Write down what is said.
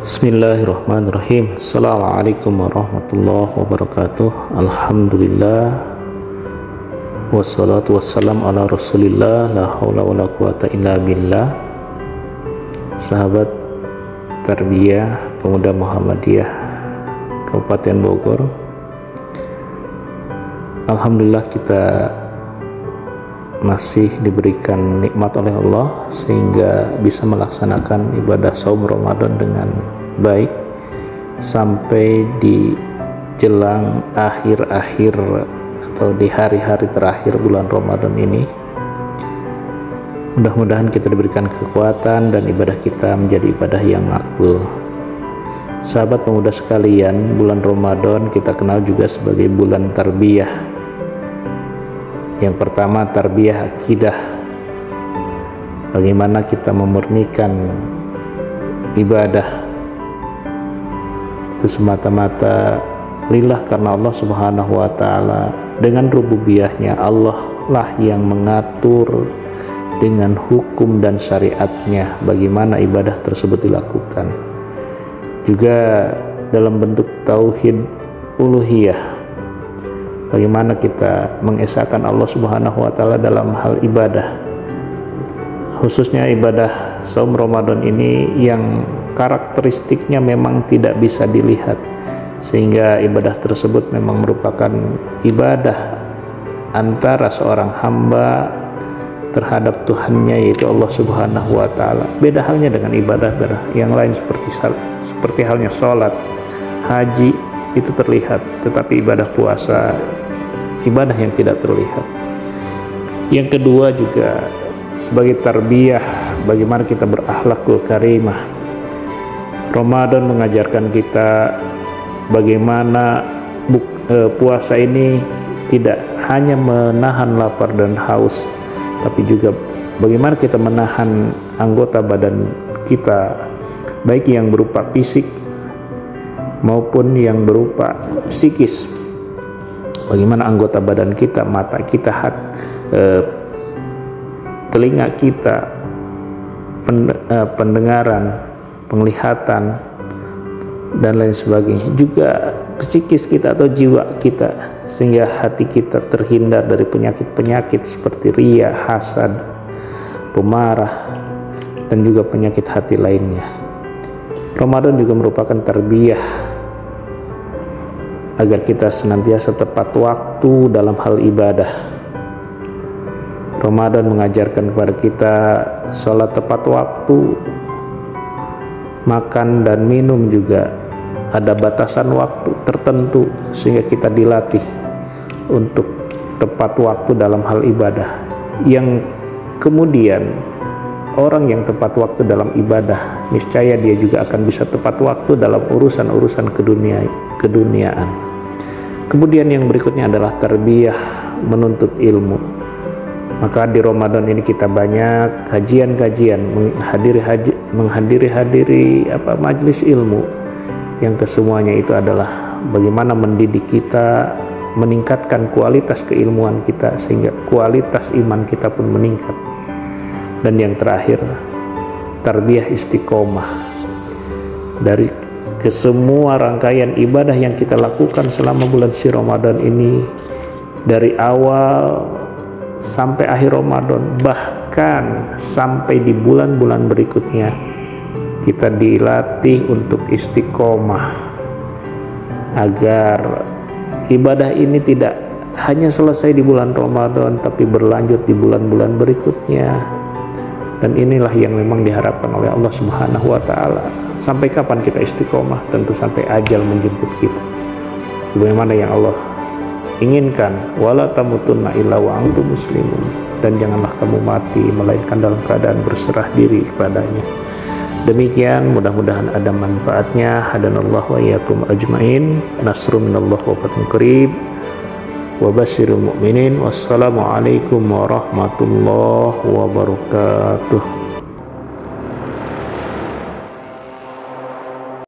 Bismillahirrahmanirrahim. Assalamualaikum warahmatullahi wabarakatuh. Alhamdulillah, wassalatu wassalam ala rasulillah, la hawla wa la quwata illa billah. Sahabat Tarbiyah Pemuda Muhammadiyah Kabupaten Bogor, alhamdulillah kita masih diberikan nikmat oleh Allah sehingga bisa melaksanakan ibadah saum Ramadan dengan baik sampai di jelang akhir-akhir atau di hari-hari terakhir bulan Ramadan ini. Mudah-mudahan kita diberikan kekuatan dan ibadah kita menjadi ibadah yang makbul. Sahabat pemuda sekalian, bulan Ramadan kita kenal juga sebagai bulan tarbiyah. Yang pertama, tarbiyah akidah. Bagaimana kita memurnikan ibadah itu semata-mata lillah karena Allah Subhanahu wa Ta'ala. Dengan rububiyahnya, Allah lah yang mengatur dengan hukum dan syariatnya bagaimana ibadah tersebut dilakukan. Juga dalam bentuk tauhid uluhiyah, bagaimana kita mengesahkan Allah Subhanahu wa Ta'ala dalam hal ibadah, khususnya ibadah saum Ramadan ini yang karakteristiknya memang tidak bisa dilihat, sehingga ibadah tersebut memang merupakan ibadah antara seorang hamba terhadap Tuhannya, yaitu Allah Subhanahu wa Ta'ala. Beda halnya dengan ibadah yang lain seperti halnya sholat, haji itu terlihat, tetapi ibadah puasa ibadah yang tidak terlihat. Yang kedua juga sebagai tarbiyah, bagaimana kita berakhlakul karimah. Ramadan mengajarkan kita bagaimana puasa ini tidak hanya menahan lapar dan haus, tapi juga bagaimana kita menahan anggota badan kita, baik yang berupa fisik maupun yang berupa psikis. Bagaimana anggota badan kita, mata kita, telinga kita, pendengaran, penglihatan, dan lain sebagainya. Juga psikis kita atau jiwa kita, sehingga hati kita terhindar dari penyakit-penyakit seperti riya, hasad, pemarah, dan juga penyakit hati lainnya. Ramadan juga merupakan tarbiyah agar kita senantiasa tepat waktu dalam hal ibadah. Ramadan mengajarkan kepada kita sholat tepat waktu, makan dan minum juga ada batasan waktu tertentu, sehingga kita dilatih untuk tepat waktu dalam hal ibadah. Yang kemudian orang yang tepat waktu dalam ibadah, niscaya dia juga akan bisa tepat waktu dalam urusan-urusan keduniaan. Kemudian yang berikutnya adalah tarbiyah menuntut ilmu. Maka di Ramadan ini kita banyak kajian-kajian, menghadiri majelis ilmu, yang kesemuanya itu adalah bagaimana mendidik kita, meningkatkan kualitas keilmuan kita sehingga kualitas iman kita pun meningkat. Dan yang terakhir, tarbiyah istiqomah. Dari kesemua rangkaian ibadah yang kita lakukan selama bulan si Ramadan ini, dari awal sampai akhir Ramadan, bahkan sampai di bulan-bulan berikutnya, kita dilatih untuk istiqomah agar ibadah ini tidak hanya selesai di bulan Ramadan, tapi berlanjut di bulan-bulan berikutnya. Dan inilah yang memang diharapkan oleh Allah Subhanahu wa Ta'ala. Sampai kapan kita istiqomah? Tentu sampai ajal menjemput kita, sebagaimana yang Allah inginkan, wala tamutunna illa wa antum muslimun, dan janganlah kamu mati melainkan dalam keadaan berserah diri kepadanya. Demikian, mudah-mudahan ada manfaatnya. Hadanallahu wa iyyakum ajmain. Nasrun minallah wa fatun qarib. Wa basyiril mu'minin. Wassalamualaikum warahmatullahi wabarakatuh.